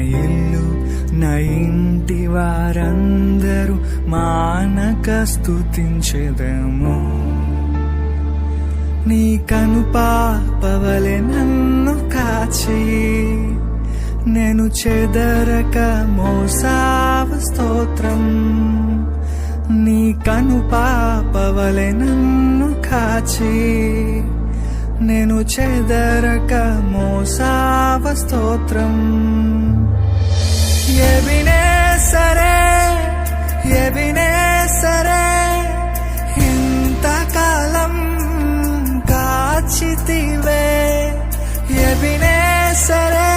ఇల్లు నా ఇంటి వారందరూ మానక స్తుతించెదము. నీ కనుపాపవలె నన్ను కాచి నేను చెదరక మోసావ స్తోత్రం. నీ కనుపాపవలె నన్ను కాచి నేను చెదరక మోసావ స్తోత్రం. ఎబినేసరే ఎబినేసరే ఇంతకాలం కాచితివే. ఎబినేసరే